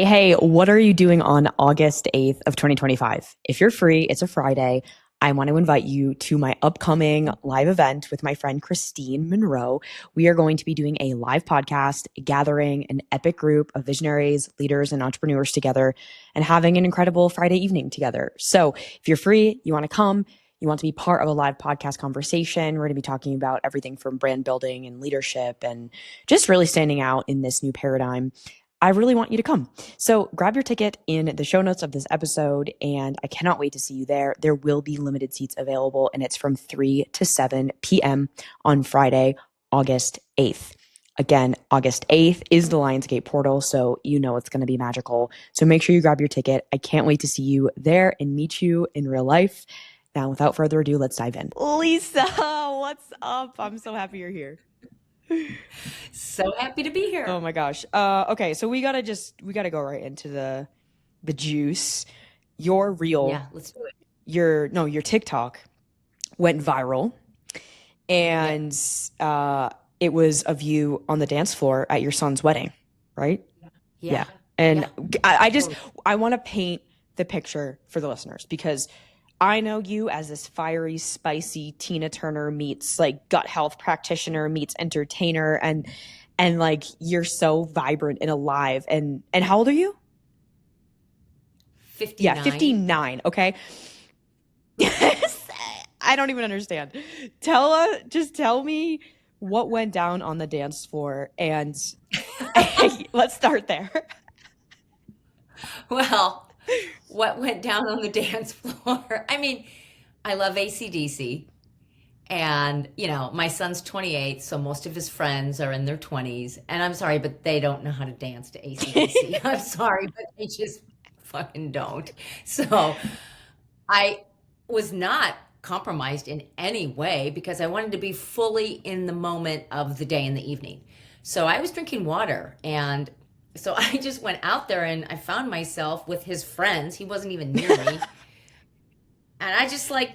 Hey, what are you doing on August 8th of 2025? If you're free, it's a Friday. I want to invite you to my upcoming live event with my friend Christine Monroe. We are going to be doing a live podcast, gathering an epic group of visionaries, leaders, and entrepreneurs together and having an incredible Friday evening together. So if you're free, you want to come, you want to be part of a live podcast conversation, we're going to be talking about everything from brand building and leadership and just really standing out in this new paradigm. I really want you to come. So grab your ticket in the show notes of this episode, and I cannot wait to see you there. There will be limited seats available, and it's from 3 to 7 p.m. on Friday, August 8th. Again, August 8th is the Lionsgate portal, so you know it's going to be magical. So make sure you grab your ticket. I can't wait to see you there and meet you in real life. Now, without further ado, let's dive in. Lisa, what's up? I'm so happy you're here. So happy to be here. Oh my gosh. Okay, so we gotta go right into the juice. Your reel, Yeah, let's do it. your TikTok went viral, Yep. and it was of you on the dance floor at your son's wedding, right? Yeah. Yeah. And Yeah. Totally. I want to paint the picture for the listeners because I know you as this fiery, spicy Tina Turner meets like gut health practitioner meets entertainer, and like you're so vibrant and alive. And how old are you? Yeah, 59. 59. Okay. I don't even understand. Just tell me what went down on the dance floor, and let's start there. Well, what went down on the dance floor? I mean, I love AC/DC. And, my son's 28, so most of his friends are in their 20s. And I'm sorry, but they don't know how to dance to AC/DC. I'm sorry, but they just fucking don't. So I was not compromised in any way because I wanted to be fully in the moment of the day and the evening. So I was drinking water. And so I just went out there and I found myself with his friends. He wasn't even near me. And I just like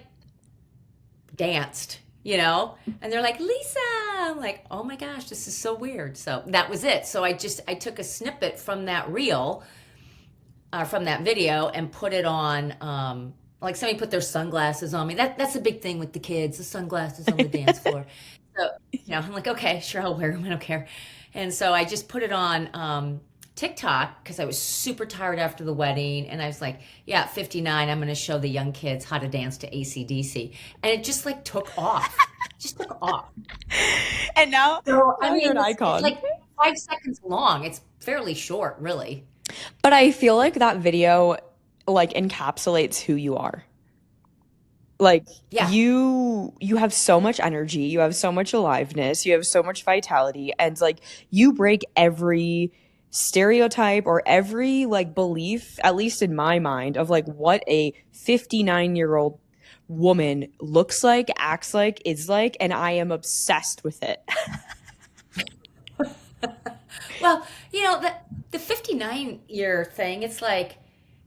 danced. And they're like, Lisa. I'm like, oh my gosh, this is so weird. So that was it. So I took a snippet from that reel, from that video, and put it on. Like somebody put their sunglasses on me. That's a big thing with the kids, the sunglasses on the dance floor. So, I'm like, okay, sure, I'll wear them. I don't care. And so I just put it on TikTok because I was super tired after the wedding. And I was like, yeah, at 59, I'm going to show the young kids how to dance to AC/DC. And it just like took off. Just took off. And now, So, I now you're mean, an it's icon. like 5 seconds long. It's fairly short, really. But I feel like that video like encapsulates who you are. Like Yeah. you have so much energy, you have so much aliveness, you have so much vitality, and like you break every stereotype or every like belief, at least in my mind, of like what a 59-year-old woman looks like, acts like, is like, and I am obsessed with it. Well, the 59-year thing, it's like,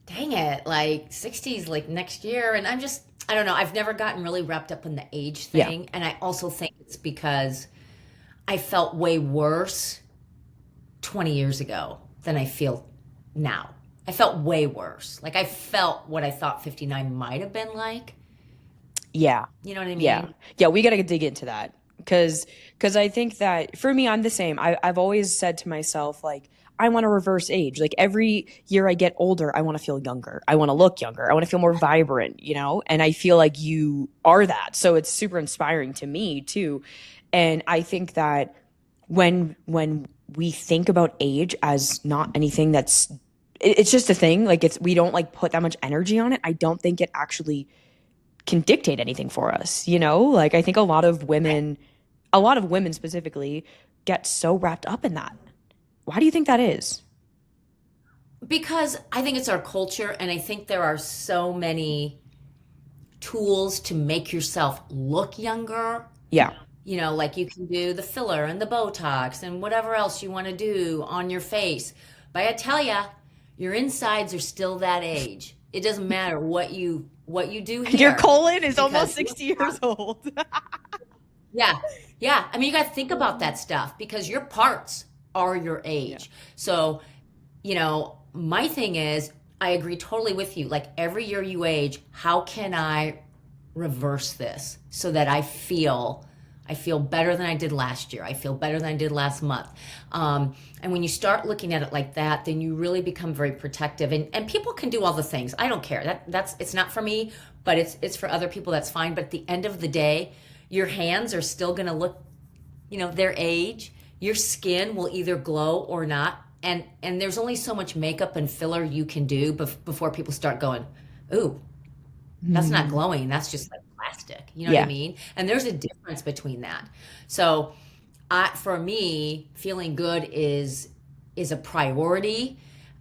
dang it, like 60s like next year. And I don't know. I've never gotten really wrapped up in the age Yeah. thing. And I also think it's because I felt way worse 20 years ago than I feel now. I felt way worse. Like I felt what I thought 59 might have been like. Yeah. You know what I Yeah. mean? Yeah, we got to dig into that because I think that for me, I'm the same. I've always said to myself, like, I want to reverse age. Like every year I get older, I want to feel younger. I want to look younger. I want to feel more vibrant, you know? And I feel like you are that. So it's super inspiring to me too. And I think that when we think about age as not anything it's just a thing, like we don't like put that much energy on it. I don't think it actually can dictate anything for us, you know? Like I think a lot of women specifically get so wrapped up in that. Why do you think that is? Because I think it's our culture, and I think there are so many tools to make yourself look younger. Yeah. Like you can do the filler and the Botox and whatever else you want to do on your face. But I tell ya, your insides are still that age. It doesn't matter what you do Your here colon is almost because 60 years old. yeah, I mean, you got to think about that stuff because your parts are your Yeah. age. So my thing is, I agree totally with you. Like every year you age, how can I reverse this so that I feel better than I did last year. I feel better than I did last month. And when you start looking at it like that, then you really become very protective. And people can do all the things. I don't care. That's it's not for me, but it's for other people. That's fine. But at the end of the day, your hands are still going to look, their age. Your skin will either glow or not. And there's only so much makeup and filler you can do before people start going, ooh, that's not Mm, glowing. That's just like plastic. You know what I yeah. mean? And there's a difference between that. So, for me, feeling good is a priority,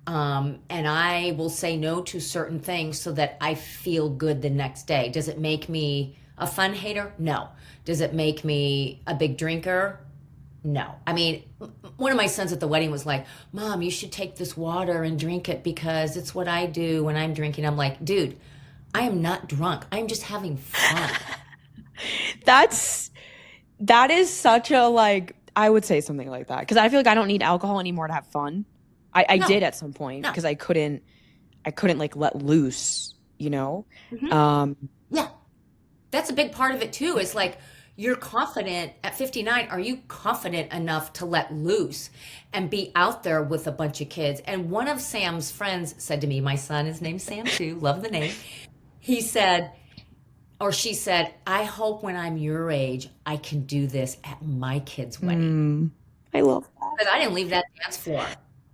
and I will say no to certain things so that I feel good the next day. Does it make me a fun hater? No. Does it make me a big drinker? No. I mean, one of my sons at the wedding was like, Mom, you should take this water and drink it because it's what I do when I'm drinking. I'm like, dude, I am not drunk. I'm just having fun. That's that is such a like I would say something like that because I feel like I don't need alcohol anymore to have fun. I did No, at some point no. because I couldn't like let loose, you know? Hmm. Um, Yeah. That's a big part of it too. Is like, you're confident at 59. Are you confident enough to let loose and be out there with a bunch of kids? And one of Sam's friends said to me, my son is named Sam too, love the name. He said, or she said, I hope when I'm your age, I can do this at my kid's wedding. mm, I love that. Because I didn't leave that dance floor.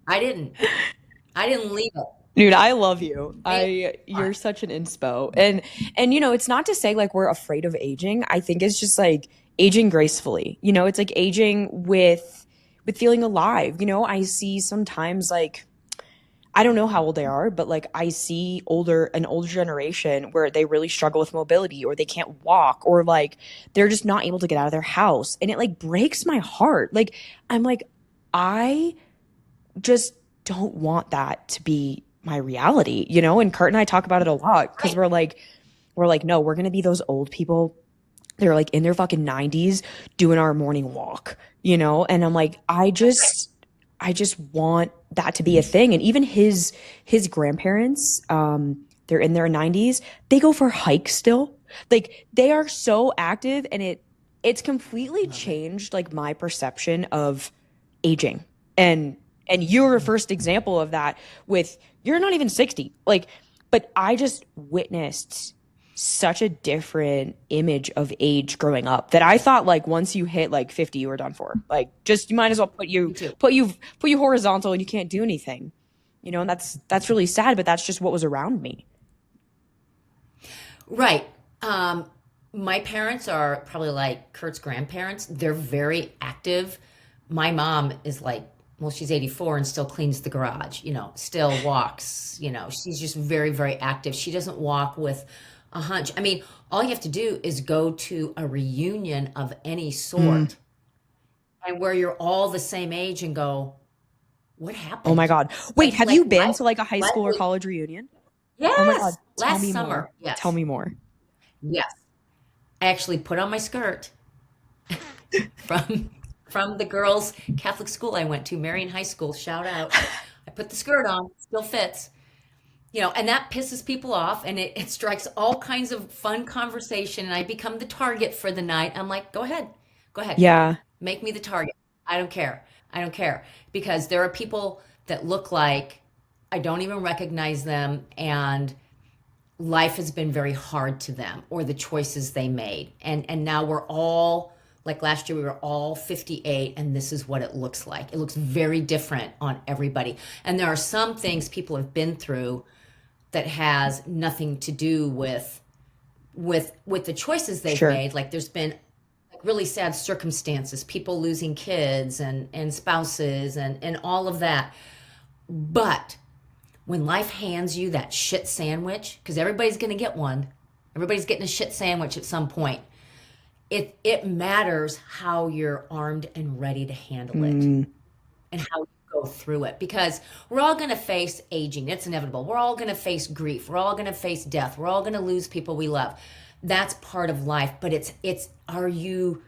I didn't. I didn't leave it. Dude, I love you. They You're such an inspo. And it's not to say like we're afraid of aging. I think it's just like aging gracefully. It's like aging with feeling alive. I see sometimes like I don't know how old they are, but like I see an older generation where they really struggle with mobility or they can't walk or like they're just not able to get out of their house. And it like breaks my heart. Like I'm like, I just don't want that to be my reality. And Kurt and I talk about it a lot because right. we're like, no, we're gonna be those old people. They're like in their fucking 90s doing our morning walk. And I'm like, I just want that to be a thing. And even his grandparents, they're in their 90s. They go for hikes still. Like they are so active, and it's completely Love it. changed like my perception of aging. And you're a first example of that with you're not even 60. Like, but I just witnessed such a different image of age growing up that I thought like once you hit like 50 you were done for. Like just you might as well put you Me too. put you put you horizontal and you can't do anything. And that's really sad, but that's just what was around me. Right. Um, my parents are probably like Kurt's grandparents. They're very active. My mom is like, well, she's 84 and still cleans the garage, still walks, she's just very, very active. She doesn't walk with a hunch. I mean, all you have to do is go to a reunion of any Mm. sort and where you're all the same age and go, what Oh my happened? God. Wait, Like, have you been life, to like a high life school or was, college reunion? Oh my God. yes, Tell last me more. summer. Tell Yes. me more. Yes. I actually put on my skirt from from the girls' Catholic school I went to, Marian High School. Shout out! I put the skirt on, still fits, and that pisses people off, and it strikes all kinds of fun conversation, and I become the target for the night. I'm like, go ahead, Yeah. make me the target. I don't care. I don't care because there are people that look like I don't even recognize them, and life has been very hard to them or the choices they made, and now we're all like last year we were all 58 and this is what it looks like. It looks very different on everybody, and there are some things people have been through that has nothing to do with the choices they've Sure. made. Like there's been like really sad circumstances, people losing kids and spouses and all of that. But when life hands you that shit sandwich, because everybody's going to get one, everybody's getting a shit sandwich at some point. It matters how you're armed and ready to handle it Mm, and how you go through it, because we're all going to face aging. It's inevitable. We're all going to face grief. We're all going to face death. We're all going to lose people we love. That's part of life. But it's are you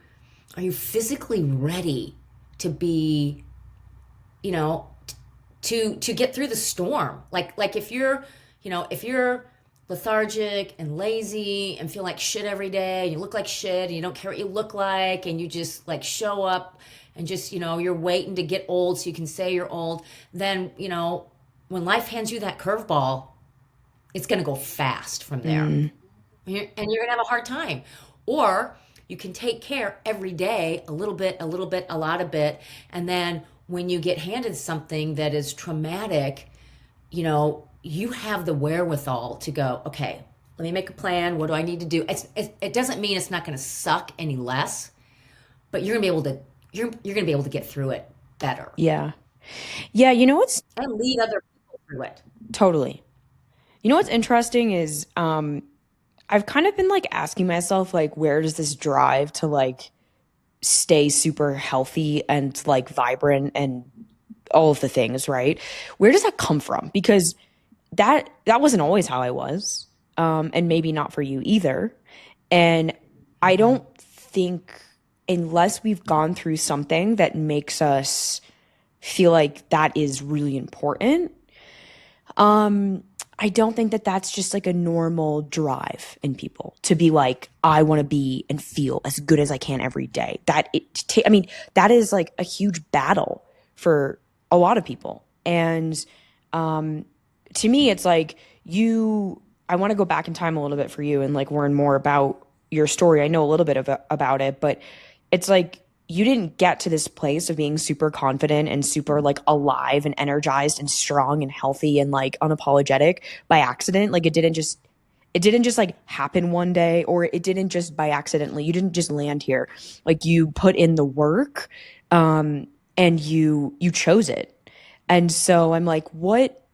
physically ready to be, you know, to get through the storm. Like if you're, if you're lethargic and lazy and feel like shit every day, and you look like shit and you don't care what you look like, and you just like show up and just, you're waiting to get old so you can say you're old, then, when life hands you that curveball, it's going to go fast from there. Mm, And you're going to have a hard time. Or you can take care every day, a little bit, a lot of bit. And then when you get handed something that is traumatic, you have the wherewithal to go, okay, let me make a plan. What do I need to do? It doesn't mean it's not going to suck any less, but you're going to be able to get through it better yeah. Yeah, you know what's and lead other people through it. totally. You know what's interesting is I've kind of been like asking myself like where does this drive to like stay super healthy and like vibrant and all of the things, right? Where does that come from? Because that wasn't always how I was. And maybe not for you either. And I don't think unless we've gone through something that makes us feel like that is really important, um, I don't think that that's just like a normal drive in people to be like, I want to be and feel as good as I can every day. I mean, that is like a huge battle for a lot of people. And um, to me, it's like I want to go back in time a little bit for you and like learn more about your story. I know a little bit about it, but it's like you didn't get to this place of being super confident and super like alive and energized and strong and healthy and like unapologetic by accident. Like it didn't just like happen one day, or it didn't just by accidentally. You didn't just land here. Like you put in the work, um, and you chose it. And so I'm like, what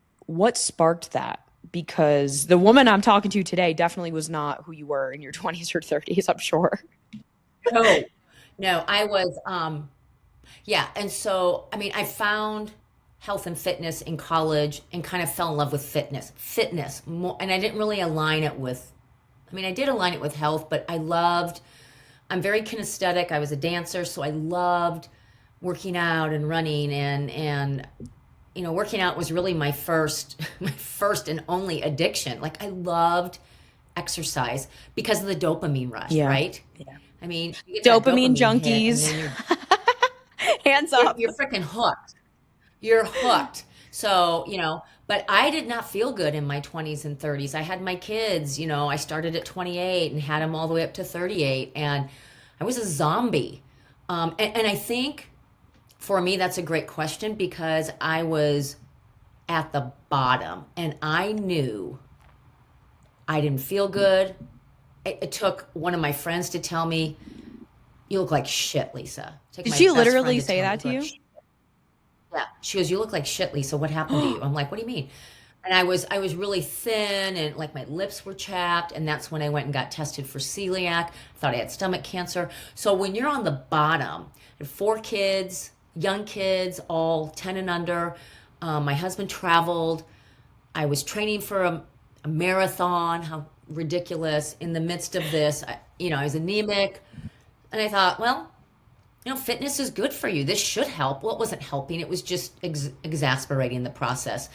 sparked that? Because the woman I'm talking to today definitely was not who you were in your 20s or 30s, I'm sure. No, no, I was, yeah. And so, I mean, I found health and fitness in college and kind of fell in love with fitness more. And I didn't really align it with, I mean, I did align it with health, but I'm very kinesthetic. I was a dancer, so I loved working out and running and working out was really my first my first and only addiction. Like I loved exercise because of the dopamine rush, Yeah. right? I mean, you get that Dopamine dopamine hit and junkies. then you're Hands you're, up. you're freaking hooked. You're hooked. So, but I did not feel good in my 20s and 30s. I had my kids, I started at 28 and had them all the way up to 38 and I was a zombie. And I think for me that's a great question because I was at the bottom and I knew I didn't feel good. It took one of my friends to tell me, "You look like shit, Lisa." It took Did my she best friend literally to say tell me, "You that look to like you? shit." Yeah. She goes, "You look like shit, Lisa. What happened to you?" I'm like, "What do you mean?" And I was really thin and like my lips were chapped. And that's when I went and got tested for celiac. Thought I had stomach cancer. So when you're on the bottom, I had 4 kids, young kids, all 10 and under. My husband traveled. I was training for a marathon. How ridiculous. In the midst of this, I was anemic. And I thought, well, fitness is good for you. This should help. Well, it wasn't helping. It was just exasperating the process.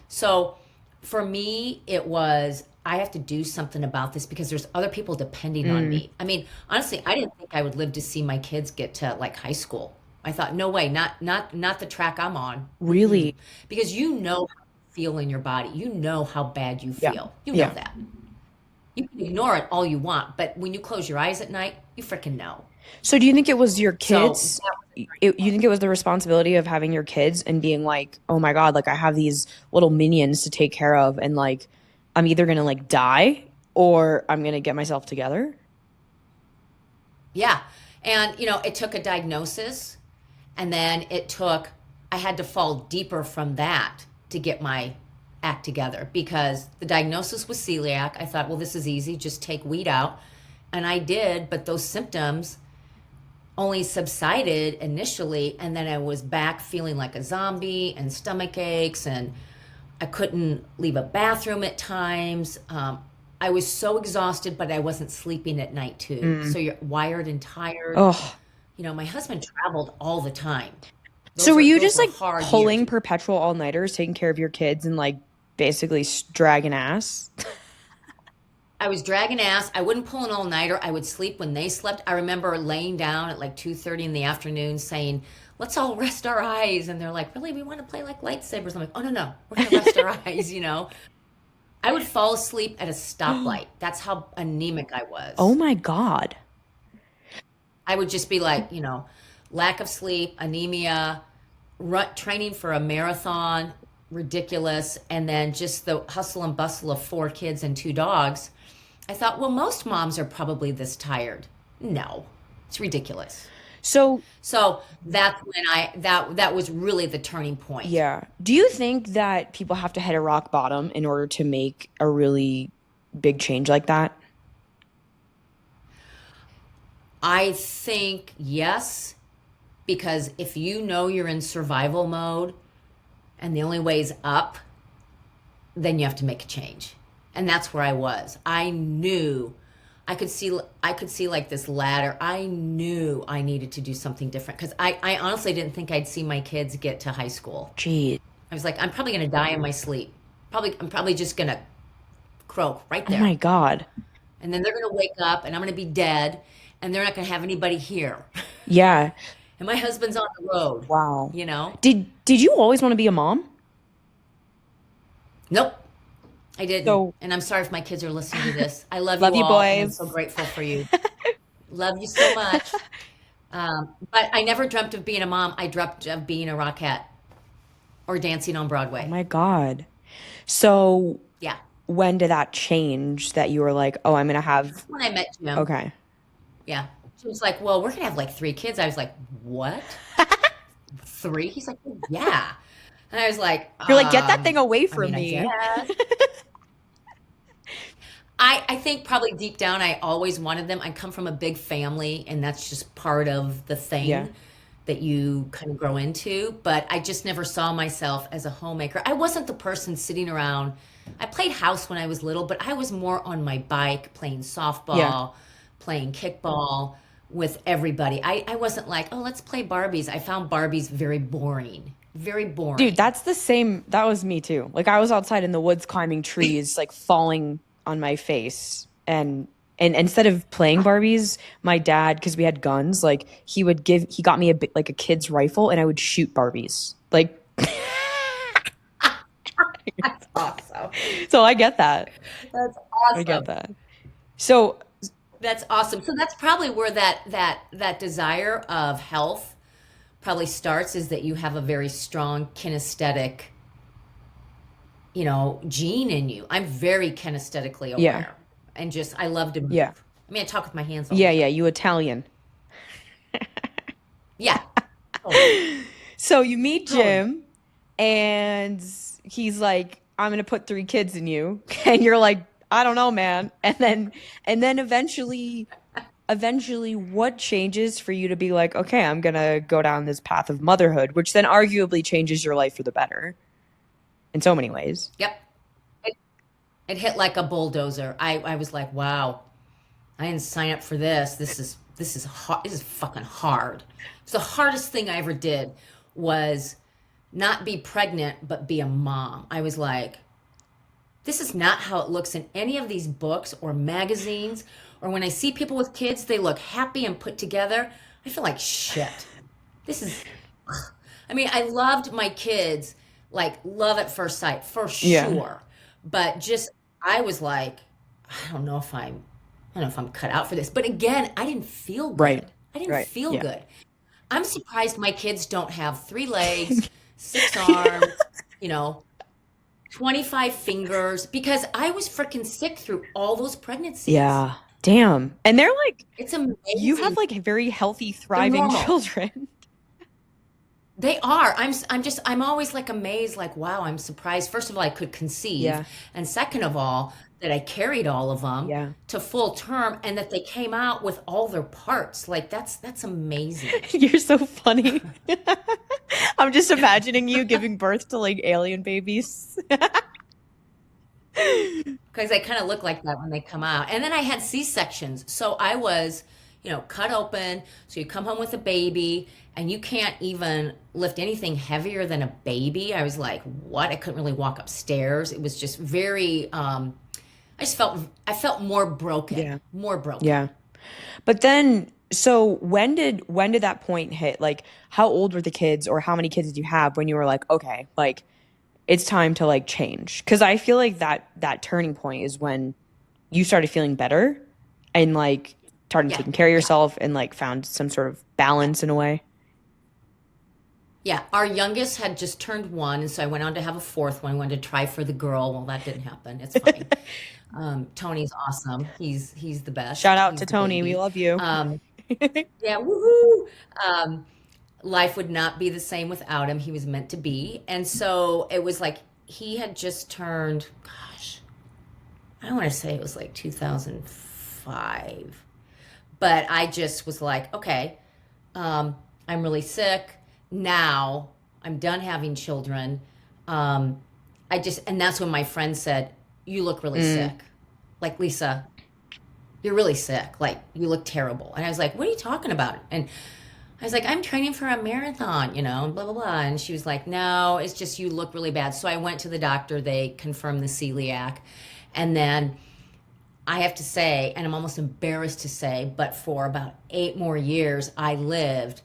So for me, it was, I have to do something about this because there's other people depending on Mm, me. I mean, honestly, I didn't think I would live to see my kids get to like high school. I thought, no way, not the track I'm on. Mm-mm. really? Because you know how you feel in your body. You know how bad you Yeah. feel. You know Yeah. that. You can ignore it all you want, but when you close your eyes at night, you freaking know. So do you think it was your So kids? that was a turning You think it was the responsibility of having your kids and being like, oh my God, like I have these little minions to take care of, and like I'm either gonna like die or I'm gonna get myself together? Yeah. And, it took a diagnosis and then I had to fall deeper from that to get my act together because the diagnosis was celiac. I thought, well, this is easy, just take wheat out. And I did, but those symptoms only subsided initially. And then I was back feeling like a zombie and stomach aches and I couldn't leave a bathroom at times. I was so exhausted, but I wasn't sleeping at night too. Mm. So you're wired and tired. Oh, My husband traveled all the time. So were you Those just were like hard years. pulling perpetual all-nighters, taking care of your kids and like basically dragging ass? I was dragging ass. I wouldn't pull an all-nighter. I would sleep when they slept. I remember laying down at like 2:30 in the afternoon saying, "Let's all rest our eyes." And they're like, "Really? We want to play like lightsabers." I'm like, "Oh, no, no. We're going to rest our eyes, you know?" I would fall asleep at a stoplight. That's how anemic I Oh was. my God. I would just be like, lack of sleep, anemia, training for a marathon, ridiculous, and then just the hustle and bustle of 4 kids and 2 dogs. I thought, well, most moms are probably this tired. No, it's ridiculous. So, So that's when that was really the turning point. yeah. Do you think that people have to hit a rock bottom in order to make a really big change like that? I think yes, because if you know you're in survival mode and the only way is up, then you have to make a change. And that's where I was. I knew I could see like this ladder. I knew I needed to do something different because I honestly didn't think I'd see my kids get to high school. Gee. I was like, I'm probably gonna die in my sleep. I'm probably just gonna croak right Oh my there. God. And then they're gonna wake up and I'm gonna be dead and they're not gonna have anybody here. Yeah. And my husband's on the road, Wow. you know? Did you always want to be a mom? Nope. I didn't. So, And I'm sorry if my kids are listening to this. I love love you you all, and I'm boys. so grateful for you. Love you so much. But I never dreamt of being a mom. I dreamt of being a rockette or dancing on Oh Broadway. my God. So, Yeah. when did that change that you were like, "Oh, I'm gonna have When I met Jim, okay." yeah. She was like, well, we're going to have like 3 kids. I was like, what? 3? He's like, well, yeah. And I was like, You're like, "Get that thing away I from mean, I me." guess. I think probably deep down, I always wanted them. I come from a big family, and that's just part of the Yeah. thing that you kind of grow into. But I just never saw myself as a homemaker. I wasn't the person sitting around. I played house when I was little, but I was more on my bike, playing Yeah. softball, playing kickball with everybody. I wasn't like, oh, let's play Barbies. I found Barbies very boring. Very Dude, boring. that's the same. That was me too. Like I was outside in the woods climbing trees, like falling on my face. And instead of playing Barbies, my dad, because we had guns, like he got me like a kid's rifle and I would shoot Barbies. Like That's awesome. so I get that. That's I get awesome. that. So That's awesome. So that's probably where that desire of health probably starts is that you have a very strong kinesthetic, gene in you. I'm very kinesthetically yeah. aware and just I love to Yeah. move. I mean, I talk with my hands all the Yeah, yeah, time. you Italian. Yeah, totally. So you meet Totally. Jim and he's like, I'm gonna put 3 kids in you. And you're like, I don't know, man. And then eventually what changes for you to be like, okay, I'm gonna go down this path of motherhood, which then arguably changes your life for the better in so many ways. Yep. It, it hit like a bulldozer. I was like, wow, I didn't sign up for this. This is hard. This is fucking hard. It's the hardest thing I ever did was not be pregnant but be a mom. I was like, this is not how it looks in any of these books or magazines or when I see people with kids, they look happy and put together. I feel like shit. This is I mean, I loved my kids, like love at first sight, for Yeah. sure. But just I was like, I don't know if I'm I don't know if I'm cut out for this. But again, I didn't feel Right. good. I didn't Right. feel Yeah. good. I'm surprised my kids don't have 3 legs, 6 arms, you know, 25 fingers because I was freaking sick through all those pregnancies. Yeah. Damn. And they're like, It's you have amazing. like very healthy, They're thriving normal. children. They are. I'm always like amazed, like, wow, I'm surprised. First of all, I could conceive. Yeah. And second of all, that I carried all of them Yeah. to full term and that they came out with all their parts. Like that's amazing. You're so funny. I'm just imagining you giving birth to like alien babies. Because they kind of look like that when they come out. And then I had C-sections. So I was, cut open. So you come home with a baby and you can't even lift anything heavier than a baby. I was like, what? I couldn't really walk upstairs. It was just very, I felt Yeah. more broken. Yeah. But then, so when did that point hit? Like, how old were the kids, or how many kids did you have when you were like, okay, like it's time to like change? Because I feel like that turning point is when you started feeling better and like started Yeah, taking care of yeah, yourself and like found some sort of yeah. balance in a way. Yeah, our youngest had just turned one, and so I went on to have a fourth one. I wanted to try for the girl. Well, that didn't happen. It's fine. Tony's awesome. He's the Shout best. out He's to the Tony. We baby. love you. Um, yeah, woohoo! Um, Life would not be the same without him. He was meant to be, and so it was like he had just turned. Gosh, I want to say it was like 2005, but I just was like, okay, I'm really sick now. I'm done having children. Um, and that's when my friend said, "You look really Mm, sick. Like, Lisa, you're really sick. Like, you look terrible." And I was like, "What are you talking about?" And I was like, "I'm training for a marathon, and blah, blah, blah." And she was like, "No, it's just you look really bad." So I went to the doctor. They confirmed the celiac. And then I have to say, and I'm almost embarrassed to say, but for about 8 more years, I lived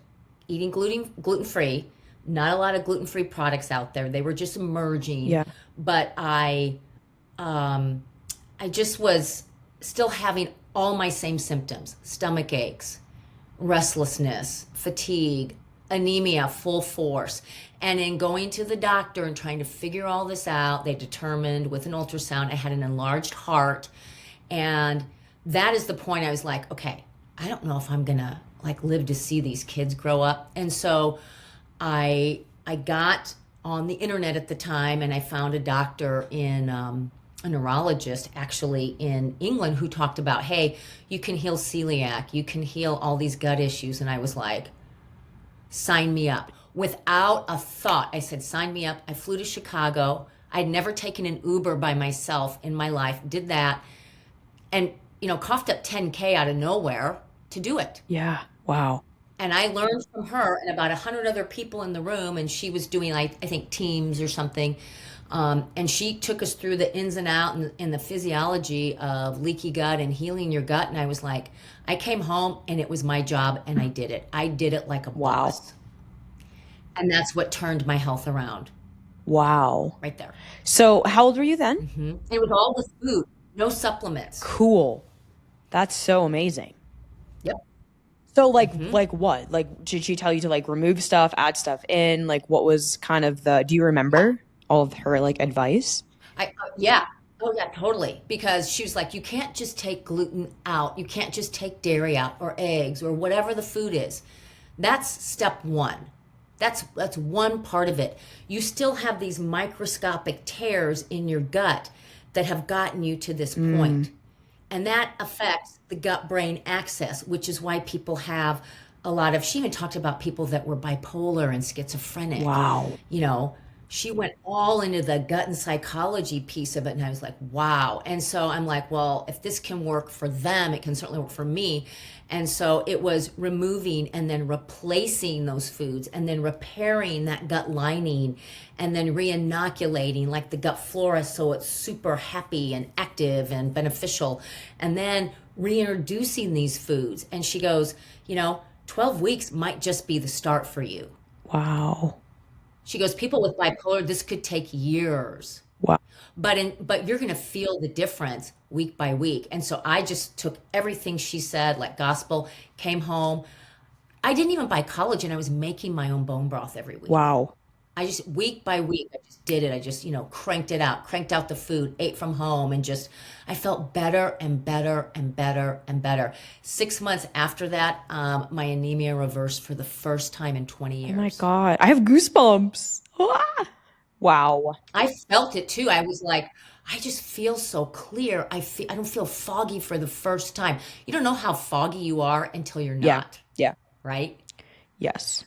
eating gluten free. Not a lot of gluten free products out there. They were just emerging, yeah. but um, I just was still having all my same symptoms: stomach aches, restlessness, fatigue, anemia, full force. And in going to the doctor and trying to figure all this out, they determined with an ultrasound I had an enlarged heart. And that is the point I was like, okay, I don't know if I'm gonna like live to see these kids grow up. And so I got on the internet at the time and I found a doctor in a neurologist actually in England who talked about, hey, you can heal celiac, you can heal all these gut issues. And I was like, sign me up. Without a thought, I said, sign me up. I flew to Chicago. I'd never taken an Uber by myself in my life, did that, and coughed up 10K out of nowhere to do it. Yeah. Wow. And I learned from her and about 100 other people in the room, and she was doing, like, I think, teams or something. And she took us through the ins and out and the physiology of leaky gut and healing your gut. And I was like, I came home and it was my job and I did it. I did it like a Wow. boss. And that's what turned my health around Wow. right there. So, how old were you then? It was all with food, no supplements. Cool. That's so amazing. Yep. So like what? Like did she tell you to like remove stuff, add stuff in? Like what was kind of the do you remember all of her like advice? Yeah. Oh, yeah, totally. Because she was like, you can't just take gluten out. You can't just take dairy out or eggs or whatever the food is. That's step one. That's one part of it. You still have these microscopic tears in your gut that have gotten you to this Mm, point. And that affects the gut brain axis, which is why people have a lot of, she even talked about people that were bipolar and schizophrenic. wow. You know, she went all into the gut and psychology piece of it. And I was like, wow. And so I'm like, well, if this can work for them, it can certainly work for me. And so it was removing and then replacing those foods and then repairing that gut lining and then re-inoculating like the gut flora so it's super happy and active and beneficial. And then reintroducing these foods. And she goes, 12 weeks might just be the start for you. Wow. She goes, people with bipolar, this could take years, Wow. but you're going to feel the difference week by week. And so I just took everything she said like gospel, came home. I didn't even buy collagen. I was making my own bone broth every week. Wow. I just week by week, I just did it. I just, cranked it out, cranked out the food, ate from home, and just, I felt better and better and better and better. 6 months after that, my anemia reversed for the first time in 20 Oh my years. God. I have goosebumps. Ah! Wow. I felt it too. I was like, I just feel so clear. I don't feel foggy for the first time. You don't know how foggy you are until you're Yeah. not, Yeah. right? Yes.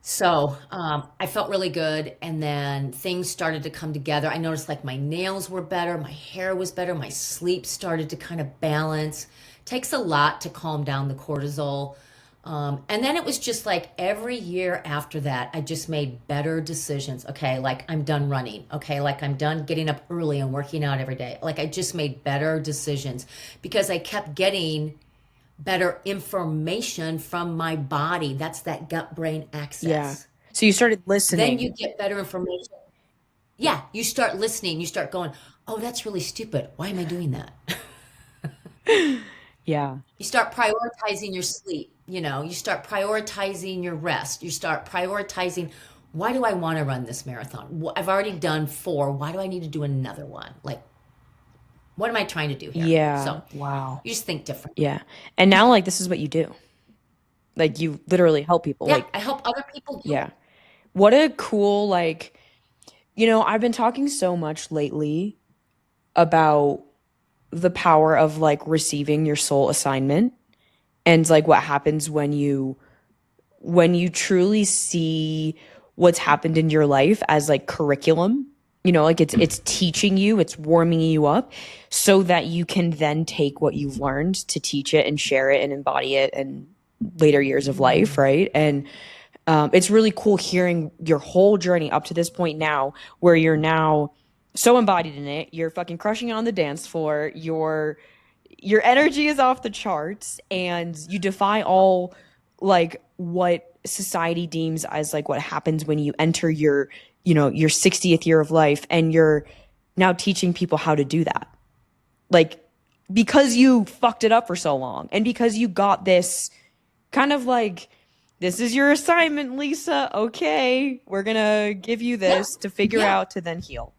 So I felt really good. And then things started to come together. I noticed like my nails were better, my hair was better, my sleep started to kind of balance. Takes a lot to calm down the cortisol. And then it was just like every year after that, I just made better decisions. Okay, like I'm done running. Okay, like I'm done getting up early and working out every day. Like I just made better decisions because I kept getting better information from my body. That's that gut brain Yeah. access. So you started Then listening. you get better information. Yeah, you start listening, you start going, oh, that's really stupid. Why am I doing that? Yeah. You start prioritizing your sleep, you start prioritizing your rest, you start prioritizing, why do I want to run this marathon? I've already done four. Why do I need to do another one? Like, what am I trying to do here? Yeah. So Wow. you just think differently. Yeah. And now like this is what you do. Like you literally help people. Yeah, Like, I help other people do yeah. it. What a cool like, I've been talking so much lately about the power of like receiving your soul assignment and like what happens when you truly see what's happened in your life as like curriculum. Like it's teaching you, it's warming you up so that you can then take what you've learned to teach it and share it and embody it in later years of life, right? And it's really cool hearing your whole journey up to this point now, where you're now so embodied in it. You're fucking crushing it on the dance floor. Your energy is off the charts, and you defy all like what society deems as like what happens when you enter your 60th year of life, and you're now teaching people how to do that. Like because you fucked it up for so long, and because you got this kind of like, this is your assignment, Lisa. Okay, we're gonna give you Yeah, this to figure yeah, out to then heal.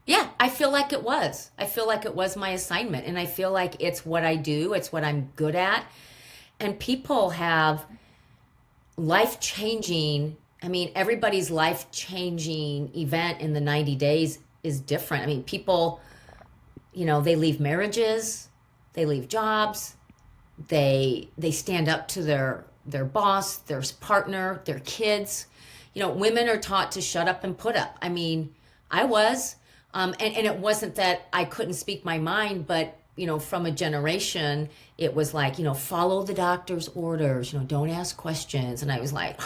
yeah. I feel like it was. I feel like it was my assignment. And I feel like it's what I do, it's what I'm good at. And people have life changing. I mean, everybody's life changing event in the 90 days is different. I mean, people, they leave marriages, they leave jobs, they stand up to their boss, their partner, their kids. Women are taught to shut up and put up. I mean, I was, and it wasn't that I couldn't speak my mind, but from a generation, it was like, follow the doctor's orders, don't ask questions. And I was like,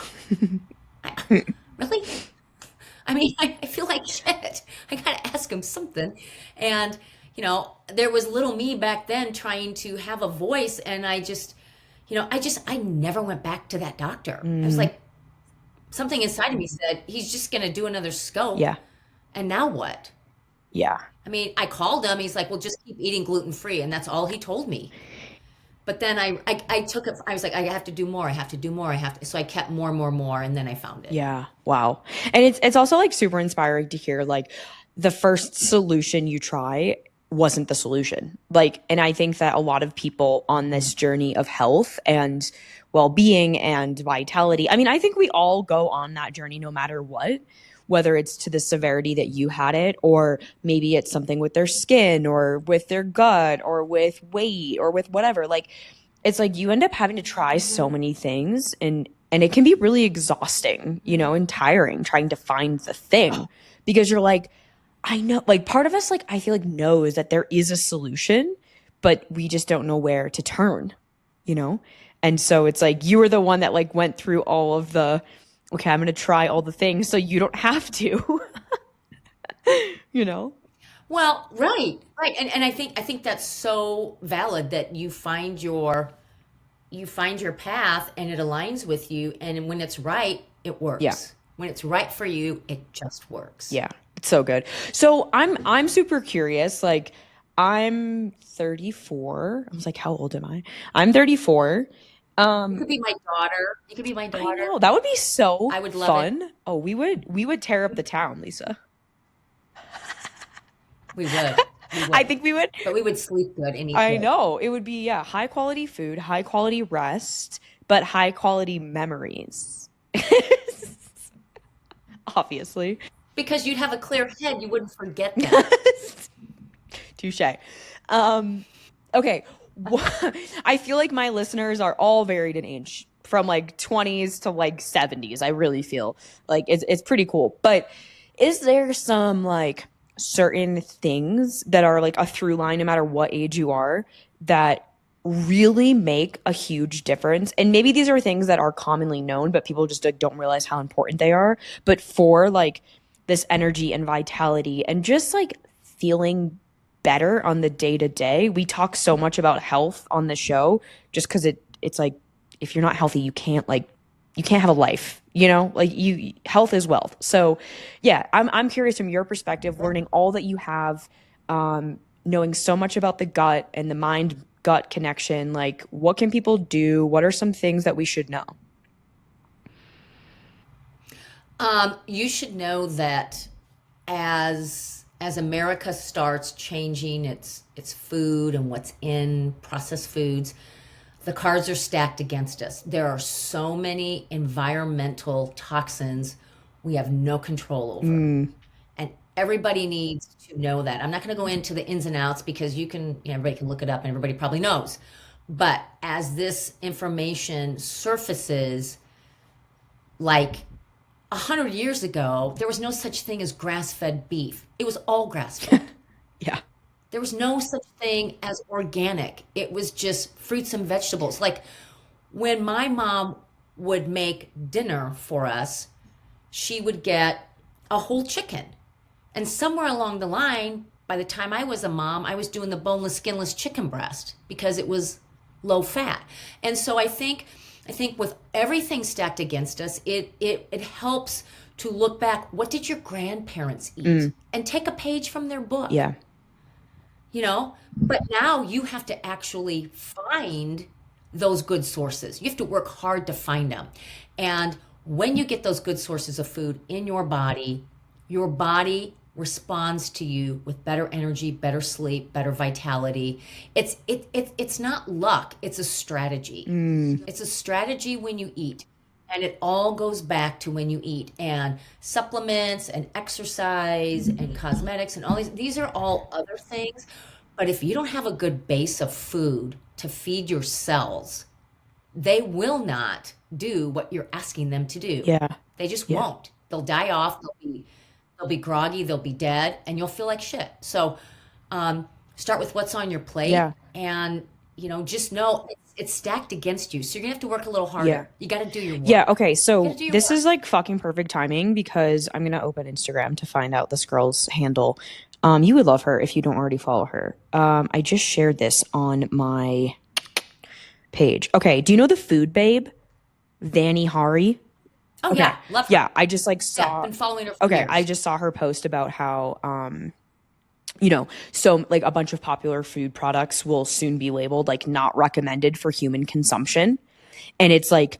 really? I mean, I feel like shit. I gotta ask him something. And, there was little me back then trying to have a voice. And I never went back to that doctor. I was Mm, like, something inside of me said, he's just gonna do another scope. yeah, And now what? yeah, I mean, I called him. He's like, well, just keep eating gluten free. And that's all he told me. But then I took it. I was like, I have to do more. I have to do more. I have to. So I kept more, more, more. And then I found it. yeah. Wow. And it's also like super inspiring to hear like the first solution you try wasn't the solution. Like, and I think that a lot of people on this journey of health and well-being and vitality, I mean, I think we all go on that journey no matter what, whether it's to the severity that you had it, or maybe it's something with their skin or with their gut or with weight or with whatever. Like, it's like you end up having to try so Hmm. many things, and it can be really exhausting, and tiring trying to find the thing, because you're like, I know, like part of us, like I feel like knows that there is a solution, but we just don't know where to turn, you know? And so it's like you were the one that like went through all of the, okay, I'm going to try all the things so you don't have to, you know? Well, right, right. And I think that's so valid that you find your path and it aligns with you. And when it's right, it Yeah. works. When it's right for you, it just works. Yeah. It's so good. So I'm super curious. Like I'm 34. I was like, how old am I? I'm 34. You Um, could be my daughter. You could be my I daughter. know. That would be so I would love it. fun. Oh, we would tear up the town, Lisa. We would. We I would. think we would. But we would sleep good and eat I good. know. It would be, yeah, high quality food, high quality rest, but high quality memories. Obviously. Because you'd have a clear head, you wouldn't forget them. Touche. Um, okay. I feel like my listeners are all varied in age, from like 20s to like 70s. I really feel like it's pretty cool. But is there some like certain things that are like a through line no matter what age you are that really make a huge difference. And maybe these are things that are commonly known, but people just like, don't realize how important they are. But for like this energy and vitality and just like feeling better on the day to day, we talk so much about health on the show just because it's like if you're not healthy, you can't have a life, you know, like you health is wealth. So yeah, I'm curious from your perspective, learning all that you have, knowing so much about the gut and the mind gut connection. Like, what can people do? What are some things that we should know? You should know that as America starts changing its food and what's in processed foods, the cards are stacked against us. There are so many environmental toxins we have no control over. Mm, And everybody needs to know that. I'm not going to go into the ins and outs because everybody can look it up and everybody probably knows. But as this information surfaces, like 100 years ago, there was no such thing as grass-fed beef. It was all grass-fed. yeah. There was no such thing as organic. It was just fruits and vegetables. Like when my mom would make dinner for us, she would get a whole chicken. And somewhere along the line, by the time I was a mom, I was doing the boneless, skinless chicken breast because it was low fat. And so I think with everything stacked against us, it helps to look back. What did your grandparents eat? Mm, And take a page from their book, yeah. you know? But now you have to actually find those good sources. You have to work hard to find them. And when you get those good sources of food in your body responds to you with better energy, better sleep, better vitality. It's not luck, it's a strategy. Mm, It's a strategy when you eat. And it all goes back to when you eat and supplements and exercise and cosmetics and all these are all other things. But if you don't have a good base of food to feed your cells, they will not do what you're asking them to do. yeah. They just Yeah. won't. They'll die off. They'll be groggy. They'll be dead, and you'll feel like shit. So, start with what's on your plate, Yeah. and just know it's stacked against you. So you're gonna have to work a little Yeah. harder. You got to do your Yeah. work. Okay. You got So to do your this work. is like fucking perfect timing because I'm gonna open Instagram to find out this girl's handle. You would love her if you don't already follow her. I just shared this on my page. Okay. Do you know the food babe, Vanny Hari? Oh Okay. yeah, love her. Yeah. I just like Yeah, saw. been following her for Okay. I years. just saw her post about how so like a bunch of popular food products will soon be labeled like not recommended for human consumption. And it's like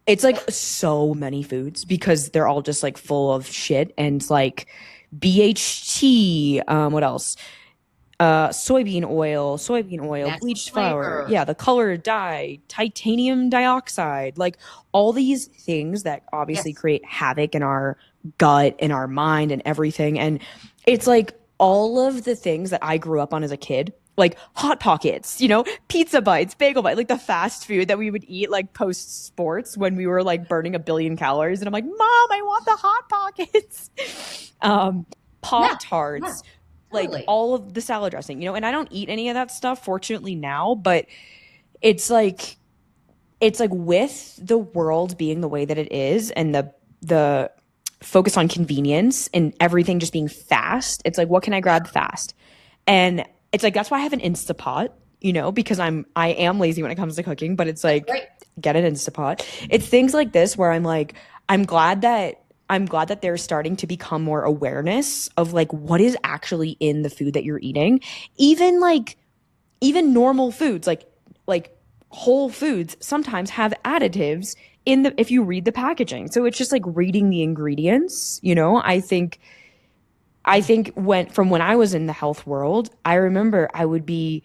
Yep. so many foods because they're all just like full of shit and it's like BHT, what else? Soybean oil, Natural bleached flour, flavor. yeah, the color dye, titanium dioxide, like all these things that obviously Yes. create havoc in our gut, in our mind, and everything. And it's like all of the things that I grew up on as a kid, like Hot Pockets, pizza bites, bagel bites, like the fast food that we would eat like post sports when we were like burning a billion calories. And I'm like, Mom, I want the Hot Pockets. um, Yeah. Pop Yeah. Tarts, like Totally. all of the salad dressing, and I don't eat any of that stuff, fortunately now, but it's like it's like with the world being the way that it is and the focus on convenience and everything just being fast, it's like what can I grab fast? And it's like that's why I have an Instapot, because I am lazy when it comes to cooking, but it's That's like great. get an Instapot. It's things like this where I'm like I'm glad that I'm glad that there's starting to become more awareness of like what is actually in the food that you're eating. Even like even normal foods like whole foods sometimes have additives in the if you read the packaging. So it's just like reading the ingredients, I think when I was in the health world, I remember I would be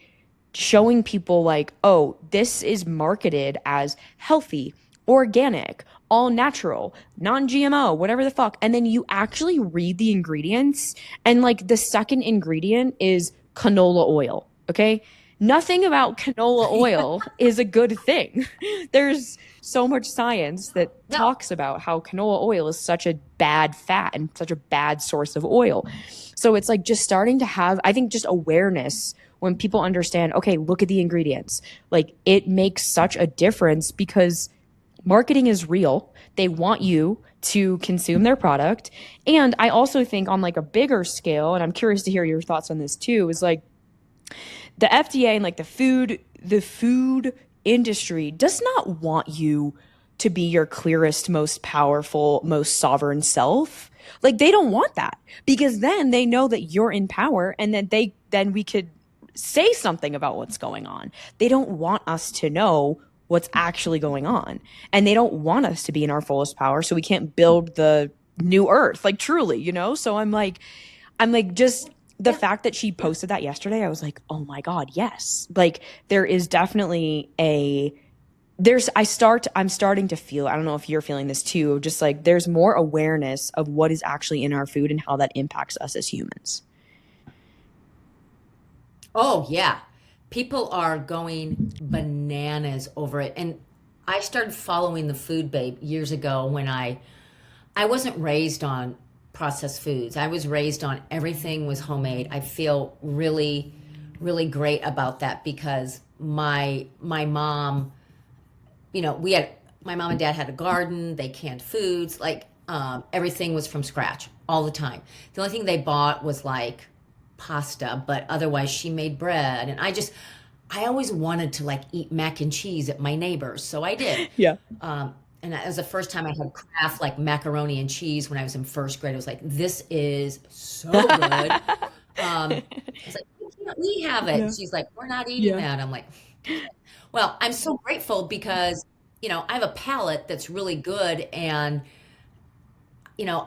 showing people like, "Oh, this is marketed as healthy, organic, all natural, non-GMO, whatever the fuck." And then you actually read the ingredients and like the second ingredient is canola oil, okay? nothing about canola oil is a good thing. There's so much science that No. talks about how canola oil is such a bad fat and such a bad source of oil. So it's like just starting to have, I think, just awareness when people understand, okay, look at the ingredients. Like it makes such a difference because marketing is real. They want you to consume their product. And I also think on like a bigger scale, and I'm curious to hear your thoughts on this too, is like the FDA and like the food industry does not want you to be your clearest, most powerful, most sovereign self. Like they don't want that because then they know that you're in power and then we could say something about what's going on. They don't want us to know what's actually going on. And they don't want us to be in our fullest power so we can't build the new earth like truly, So I'm like just the Yeah. fact that she posted that yesterday, I was like, oh my God, yes. Like there is definitely I'm starting to feel, I don't know if you're feeling this too, just like there's more awareness of what is actually in our food and how that impacts us as humans. Oh, yeah. People are going bananas over it. And I started following the Food Babe years ago when I wasn't raised on processed foods. I was raised on everything was homemade. I feel really, really great about that because my mom, we had my mom and dad had a garden. They canned foods, like everything was from scratch all the time. The only thing they bought was like pasta, but otherwise she made bread. And I always wanted to like eat mac and cheese at my neighbor's, so I did. Yeah. And that was the first time I had Kraft like macaroni and cheese when I was in first grade. I was like, this is so good. I was like, why can't we have it? Yeah. And she's like, we're not eating Yeah. that. I'm like, well, I'm so grateful because, I have a palate that's really good. And,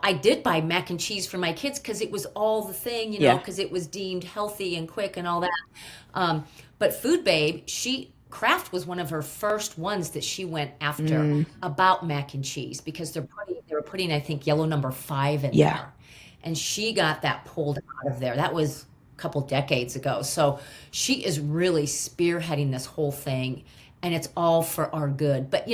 I did buy mac and cheese for my kids because it was all the thing, Yeah. because it was deemed healthy and quick and all that. But Food Babe, Kraft was one of her first ones that she went after Mm, about mac and cheese because they were putting, I think, yellow number 5 in yeah. there. And she got that pulled out of there. That was a couple decades ago. So she is really spearheading this whole thing and it's all for our good. But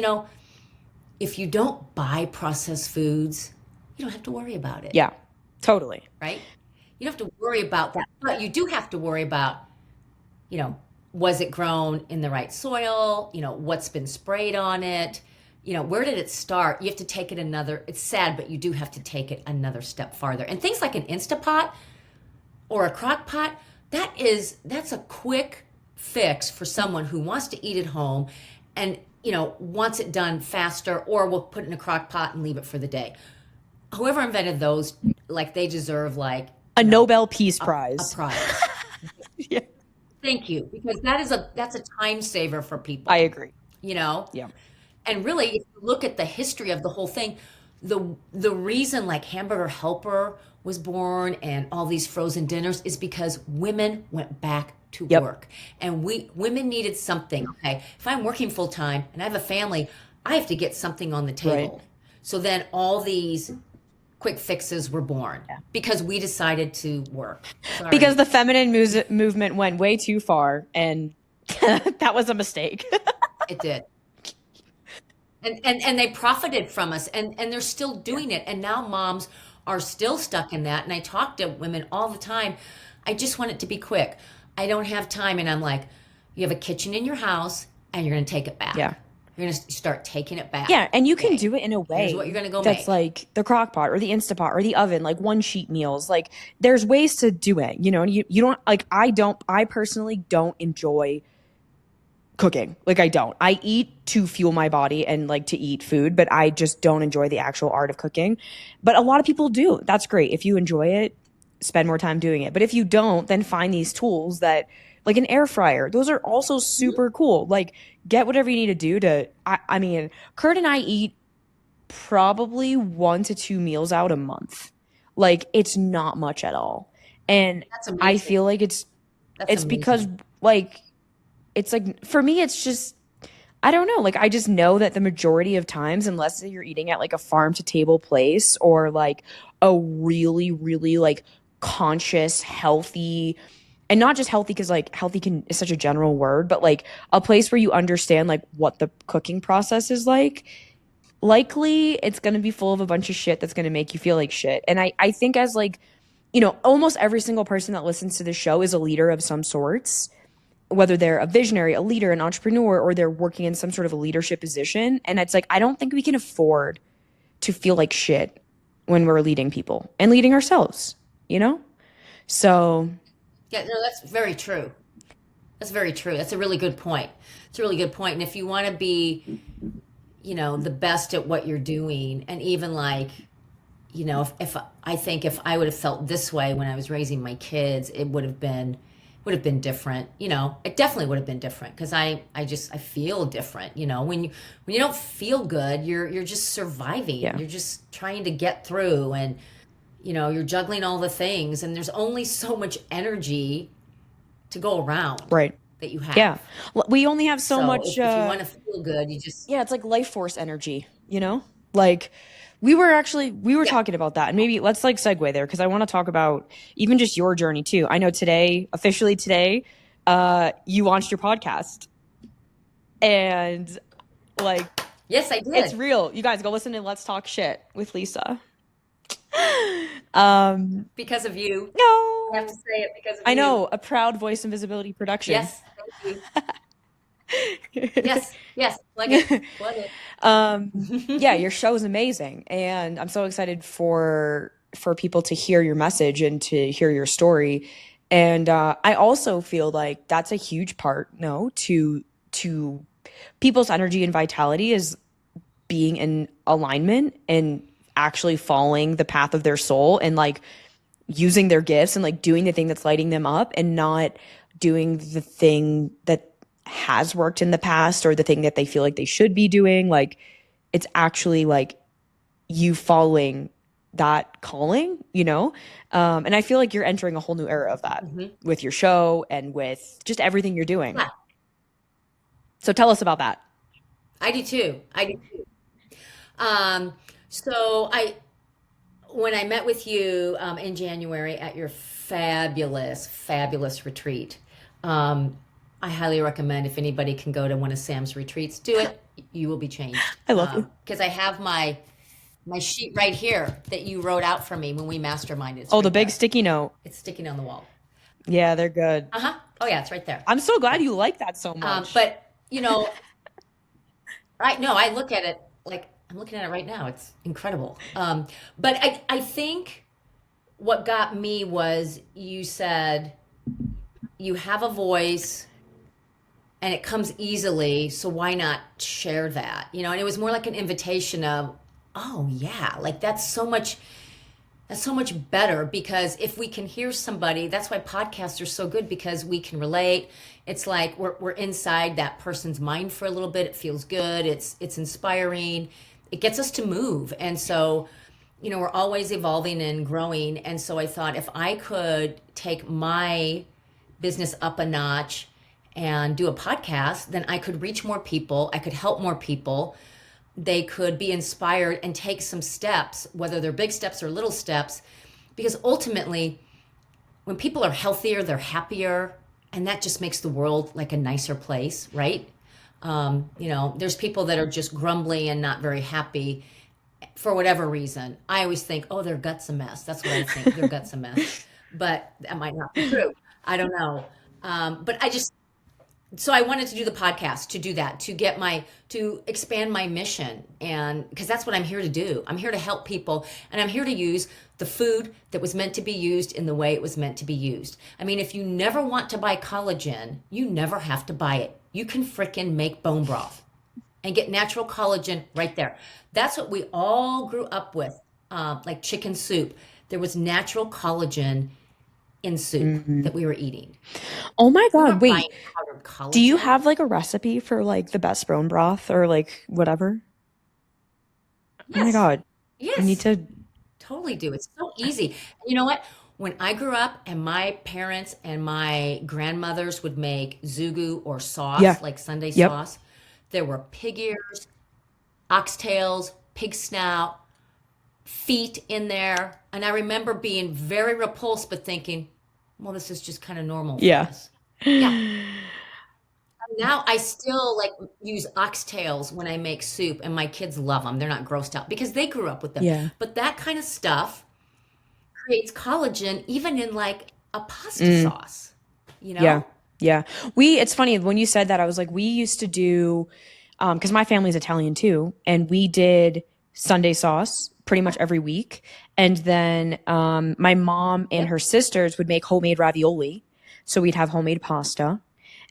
if you don't buy processed foods, you don't have to worry about it, Yeah. Totally. right? You don't have to worry about that. But you do have to worry about, you know, was it grown in the right soil? What's been sprayed on it? Where did it start? You have to take it it's sad, but you do have to take it another step farther. And things like an Instapot or a crock pot, that's a quick fix for someone who wants to eat at home and, wants it done faster or will put it in a crock pot and leave it for the day. Whoever invented those, like they deserve like, A Nobel Peace a Prize. prize. Yeah. Thank you, because that's a time saver for I people, agree. you know? Yeah. And really, if you look at the history of the whole thing, the reason like Hamburger Helper was born and all these frozen dinners is because women went back to Yep. work. And women needed something. Okay. If I'm working full time and I have a family, I have to get something on the Right. table. So then all these quick fixes were born Yeah. because we decided to work. Because Sorry. the feminine movement went way too far and that was a mistake. It did. And they profited from us and they're still Yeah. doing it. And now moms are still stuck in that. And I talk to women all the time. I just want it to be quick. I don't have time. And I'm like, you have a kitchen in your house and you're going to take it Yeah. back. You're going to start taking it back. Yeah, and you can Okay. do it in a Here's what way you're going to go that's make. like the crock pot or the Instapot or the oven, like one sheet meals. Like there's ways to do it, and you don't like I personally don't enjoy cooking. Like I don't. I eat to fuel my body and like to eat food, but I just don't enjoy the actual art of cooking. But a lot of people do. That's great. If you enjoy it, spend more time doing it. But if you don't, then find these tools that like an air fryer. Those are also super cool. Like get whatever you need to do to I mean, Kurt and I eat probably 1 to 2 meals out a month. Like it's not much at all. And That's I amazing. feel like it's That's it's because amazing. like it's like for me it's just I don't know, like I just know that the majority of times unless you're eating at like a farm to table place or like a really really like conscious healthy and not just healthy because like healthy can is such a general word, but like a place where you understand like what the cooking process is like, likely it's going to be full of a bunch of shit that's going to make you feel like shit. And I think as like, almost every single person that listens to the show is a leader of some sorts, whether they're a visionary, a leader, an entrepreneur, or they're working in some sort of a leadership position. And it's like, I don't think we can afford to feel like shit when we're leading people and leading ourselves, you know? So, Yeah, no, that's very true. That's very true. That's a really good point. It's a really good point. And if you want to be, the best at what you're doing, and even like, if I think if I would have felt this way when I was raising my kids, it would have been different. It definitely would have been different because I feel different. When you don't feel good, you're just surviving. yeah, You're just trying to get through, and you're juggling all the things, and there's only so much energy to go around right. that you Yeah. have. We only have so So much, if you want to feel good, you just yeah, it's like life force energy, you know? Like we were yeah. talking about that, and maybe let's like segue there because I want to talk about even just your journey too. I know today, officially today, you launched your podcast, and like Yes, I it's did. real. You guys go listen to Let's Talk Shit with Lisa. Um, Because of you. I have to no, say it because of I you. know, a proud voice and visibility production. Yes, thank you. Yes, yes, plug it. Plug Yeah, it. your show is amazing, and I'm so excited for people to hear your message and to hear your story. And I also feel like that's a huge part, no, to people's energy and vitality is being in alignment and actually following the path of their soul and like using their gifts and like doing the thing that's lighting them up and not doing the thing that has worked in the past or the thing that they feel like they should be doing. Like it's actually like you following that calling, you know? And I feel like you're entering a whole new era of that Mhm. with your show and with just everything you're doing. Yeah, So tell us about that. I do too. I do too. Um, so when I met with you in January at your fabulous, fabulous retreat, um, I highly recommend if anybody can go to one of Sam's retreats, do it. You will be changed. I love you. Because I have my sheet right here that you wrote out for me when we masterminded. It's Oh, the right big there. sticky note. It's sticking on the wall. Yeah, they're good. Uh-huh. Oh yeah, it's right there. I'm so glad Yeah. you like that so much. But I no, I look at it like I'm looking at it right now. It's incredible. But I think what got me was you said you have a voice and it comes easily, so why not share that? And it was more like an invitation of, oh yeah, like that's so much better because if we can hear somebody, that's why podcasts are so good because we can relate. It's like we're inside that person's mind for a little bit. It feels good. It's inspiring. It gets us to move. And so, we're always evolving and growing. And so I thought if I could take my business up a notch and do a podcast, then I could reach more people. I could help more people. They could be inspired and take some steps, whether they're big steps or little steps, because ultimately, when people are healthier, they're happier, and that just makes the world like a nicer place, right? There's people that are just grumbly and not very happy for whatever reason. I always think, oh, their gut's a mess. That's what I think. Their gut's a mess. But that might not be true. I don't know. But so I wanted to do the podcast to do that, to expand my mission. And because that's what I'm here to do. I'm here to help people and I'm here to use the food that was meant to be used in the way it was meant to be used. I mean, if you never want to buy collagen, you never have to buy it. You can frickin' make bone broth and get natural collagen right there. That's what we all grew up with, like chicken soup. There was natural collagen in soup Mhm. that we were eating. Oh my We God, weren't wait. buying powdered Do you collagen. have like a recipe for like the best bone broth or like whatever? Oh my Yes, God. I need yes, to. totally do. It's so easy. And you know what? When I grew up and my parents and my grandmothers would make zugu or Yeah. sauce, like Sunday Yep. sauce, there were pig ears, oxtails, pig snout, feet in there. And I remember being very repulsed, but thinking, well, this is just kind of normal for Yeah. us. Yeah. Now I still like use oxtails when I make soup, and my kids love them. They're not grossed out because they grew up with them. Yeah. But that kind of stuff creates collagen even in like a pasta Mm, sauce, you yeah. know? Yeah. It's funny when you said that, I was like, we used to do, because my family's Italian too, and we did Sunday sauce pretty much every week. And then my mom and Yep. her sisters would make homemade ravioli. So we'd have homemade pasta.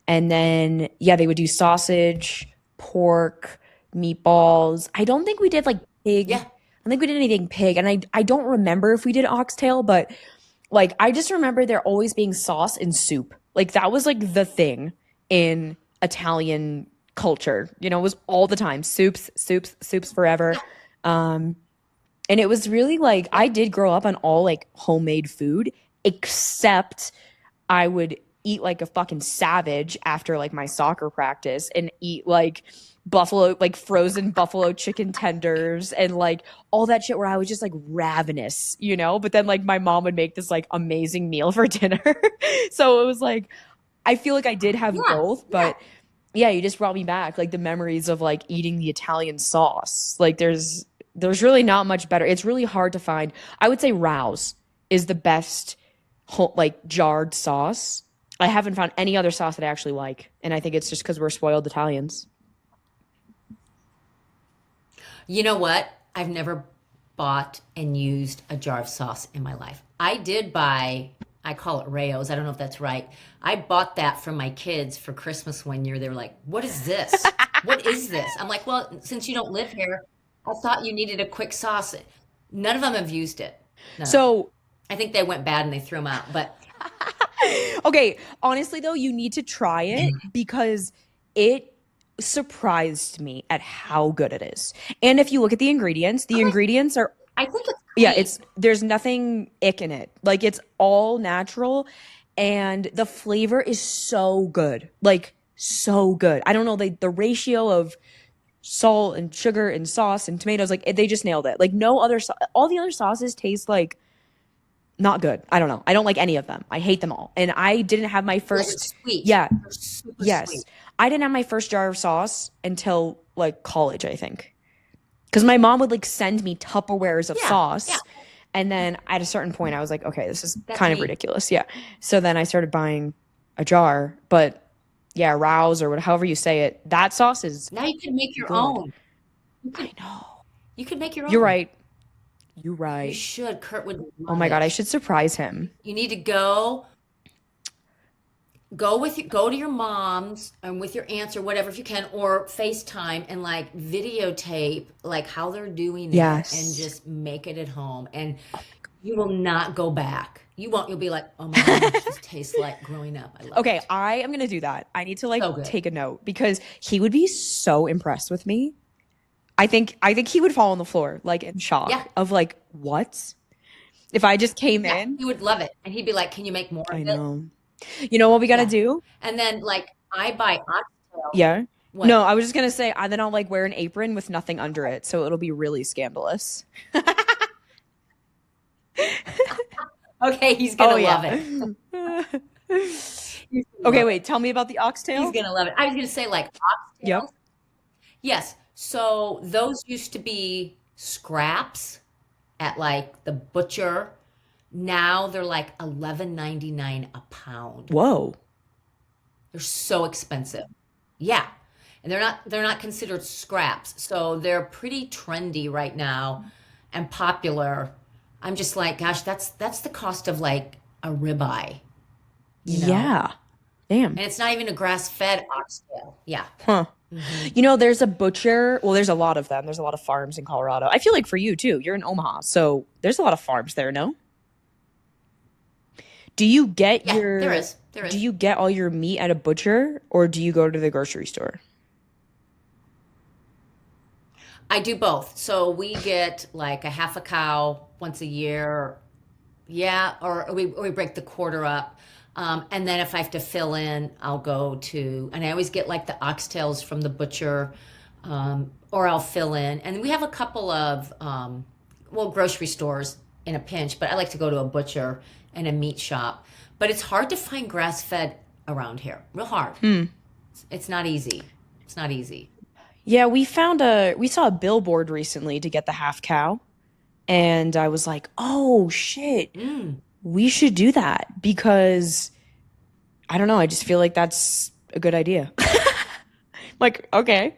And then, yeah, they would do sausage, pork, meatballs. I don't think we did like pig. Yeah. I don't think we did anything pig. And I don't remember if we did oxtail, but like I just remember there always being sauce and soup. Like that was like the thing in Italian culture. It was all the time. Soups, soups, soups forever. Yeah. Um, and it was really like I Yep. did grow up on all like homemade food, except I would eat like a fucking savage after like my soccer practice and eat like frozen buffalo chicken tenders and like all that shit where I was just like ravenous. But then like my mom would make this like amazing meal for dinner. So it was like I feel like I did have Yeah. both, Yeah. but yeah, you just brought me back like the memories of like eating the Italian sauce. Like there's really not much better. It's really hard to find. I would say Rouse is the best like jarred sauce. I haven't found any other sauce that I actually like, and I think it's just because we're spoiled Italians. You know what? I've never bought and used a jar of sauce in my life. I did buy, I call it Rayo's. I don't know if that's right. I bought that for my kids for Christmas one year. They were like, "What is this? What is this?" I'm like, "Well, since you don't live here, I thought you needed a quick sauce." None of them have used it. None of them. So, I think they went bad and they threw them out. But okay, honestly though, you need to try it because it surprised me at how good it is. And if you look at the okay, ingredients are I think it's yeah, clean. it's there's nothing ick in it. Like it's all natural and the flavor is so good. Like so good. I don't know the ratio of salt and sugar and sauce and tomatoes like they just nailed it. Like no other all the other sauces taste like not good. I don't know. I don't like any of them. I hate them all. And I didn't have my Yeah, they're first sweet. yeah, They're super yes. sweet. I didn't have my first jar of sauce until like college, I think. Because my mom would like send me Tupperwares of Yeah, yeah, sauce. And then at a certain point, I was like, okay, this is that's kind of neat. ridiculous. Yeah. So then I started buying a jar. But yeah, Rouse or however you say it, that sauce is Now you can make your good. own. You I could know. you could make your You're own. right. You're You right. should. Kurt would Oh love my God, I it. should surprise him. You need to go to your mom's and with your aunts or whatever if you can, or FaceTime and like videotape like how they're doing it and Yes. just make it at home. And you will not go back. You won't. You'll be like, oh my gosh, this tastes like growing up. I love Okay, it. I am gonna do that. I need to like So good. take a note because he would be so impressed with me. I think he would fall on the floor like in Yeah. shock of like what if I just came Yeah. in. He would love it. And he'd be like, can you make more of I it? know. You know what we gotta Yeah. do? And then like I buy oxtail. Yeah. What? No, I was just gonna say then I'll like wear an apron with nothing under it, so it'll be really scandalous. Okay, he's Oh gonna love yeah. it. He's gonna Okay, love it. wait. Tell me about the He's oxtail. gonna love it. I was gonna say like Yep. oxtails. Yes. So those used to be scraps at like the butcher. Now they're like 11.99 a pound. Whoa. They're so expensive. Yeah. And they're not considered scraps. So they're pretty trendy right now and popular. I'm just like, gosh, that's the cost of like a ribeye, you know? Yeah. Damn. And it's not even a grass-fed oxtail. Yeah. Huh. Hmm. There's a butcher. Well, there's a lot of them. There's a lot of farms in Colorado. I feel like for you too. You're in Omaha, so there's a lot of farms there, no? Do you get Yeah, there your is. There do is. you get all your meat at a butcher or do you go to the grocery store? I do both. So we get like a half a cow once a year. Yeah, or we break the quarter up. And then if I have to fill in, I'll go to, and I always get like the oxtails from the butcher, or I'll fill in. And we have a couple of, well, grocery stores in a pinch, but I like to go to a butcher and a meat shop. But it's hard to find grass fed around here. Real hard. Hmm. It's not easy. It's not easy. Yeah, we saw a billboard recently to get the half cow, and I was like, "Oh shit, Mm. we should do that," because I don't know, I just feel like that's a good idea. Like, okay.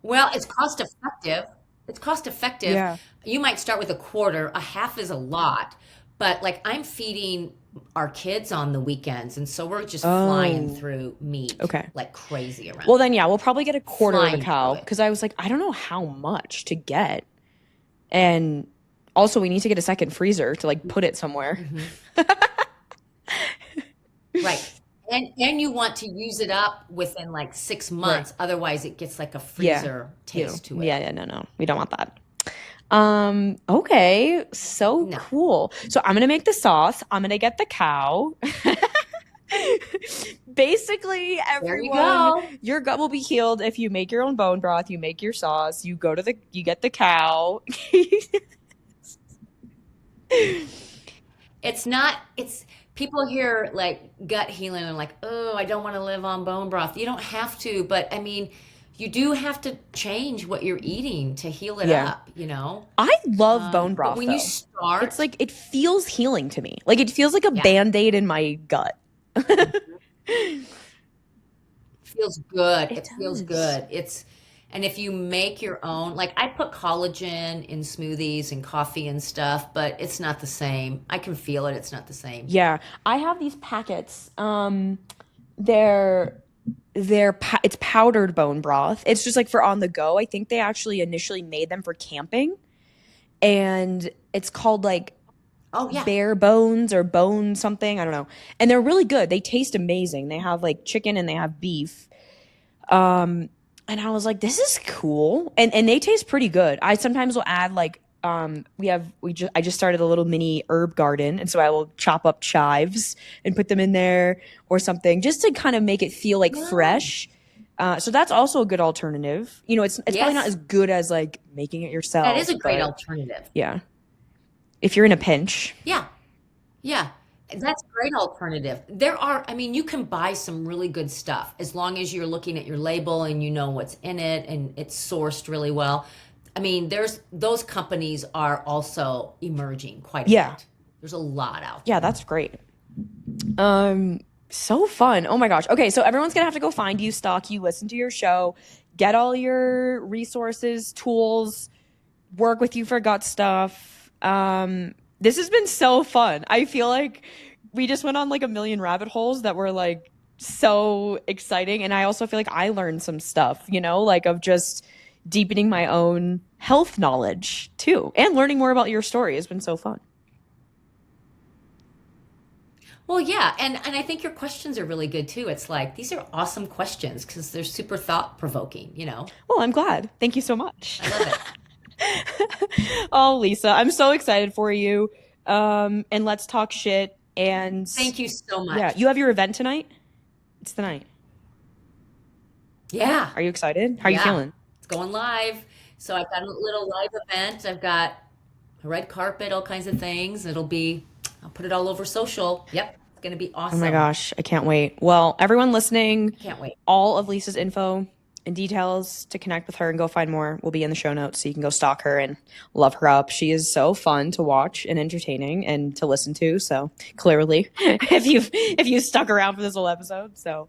Well, it's cost effective. It's cost effective. Yeah. You might start with a quarter, a half is a lot, but like I'm feeding our kids on the weekends, and so we're just flying Oh, through meat okay. like crazy Well, around then, here. yeah, we'll probably get a quarter of a Flying through cow it. because I was like, I don't know how much to get. And also, we need to get a second freezer to like put it somewhere. Hmm. Right. And you want to use it up within like six Right. months. Otherwise, it gets like a Yeah. freezer You know, taste to it. yeah, yeah, no, no. We don't want that. Okay. So No. cool. So I'm gonna make the sauce. I'm gonna get the cow. Basically, There you everyone, go. your gut will be healed if you make your own bone broth, you make your sauce, you get the cow. It's not, it's people hear like gut healing and like, oh, I don't want to live on bone broth. You don't have to, but I mean, you do have to change what you're eating to heal it Yeah. up, you know? I love bone But broth when you though. It's start, like it feels healing to me. Like it feels like a yeah, band-aid in my gut. mhm, feels good. It It feels does. good. And if you make your own, like I put collagen in smoothies and coffee and stuff, but it's not the same. I can feel it. It's not the same. Yeah, I have these packets. They're it's powdered bone broth. It's just like for on the go. I think they actually initially made them for camping, and it's called like Oh, yeah. bare bones or bone something. I don't know. And they're really good. They taste amazing. They have like chicken and they have beef. Um, and I was like, this is cool. And they taste pretty good. I sometimes will add like I just started a little mini herb garden, and so I will chop up chives and put them in there or something just to kind of make it feel like No. fresh. So that's also a good alternative. You know, it's probably not Yes, as good as like making it that is yourself, a great but alternative. yeah, if you're in a pinch. Yeah. Yeah, that's a great alternative. There are, I mean, you can buy some really good stuff as long as you're looking at your label and you know what's in it and it's sourced really well. I mean, there's those companies are also emerging quite a Yeah. bit. There's a lot out Yeah, there. that's great. So fun. Oh my gosh. Okay, so everyone's gonna have to go find you, stalk you, listen to your show, get all your resources, tools, work with you for gut stuff. This has been so fun. I feel like we just went on like a million rabbit holes that were like so exciting. And I also feel like I learned some stuff, you know, like of just deepening my own health knowledge too. And learning more about your story has been so fun. Well, yeah, and I think your questions are really good too. It's like these are awesome questions because they're super thought provoking, you know. Well, I'm glad. Thank you so much. I love it. Oh, Lisa, I'm so excited for you. And let's talk shit. And Thank you so yeah, much. you have your event tonight? It's tonight. Yeah. Are you excited? How are you Yeah. feeling? It's going live. So I've got a little live event. I've got a red carpet, all kinds of things. I'll put it all over social. Yep. It's going to be Oh my awesome. gosh, I can't wait. Well, everyone listening, I can't wait. all of Lisa's info and details to connect with her and go find more will be in the show notes so you can go stalk her and love her up. She is so fun to watch and entertaining and to listen to. So clearly, if you stuck around for this whole episode. So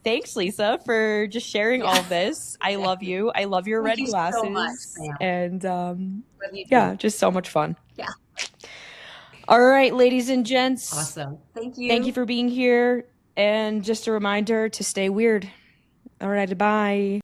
thanks, Lisa, for just sharing all Yeah. of this. I love Exactly. you. I love your Thank red you so much, glasses. Sam. And Love you yeah, too. just so much fun. Yeah. All right, ladies and gents, Awesome. Thank thank you you. for being here. And just a reminder to stay weird. All right, bye.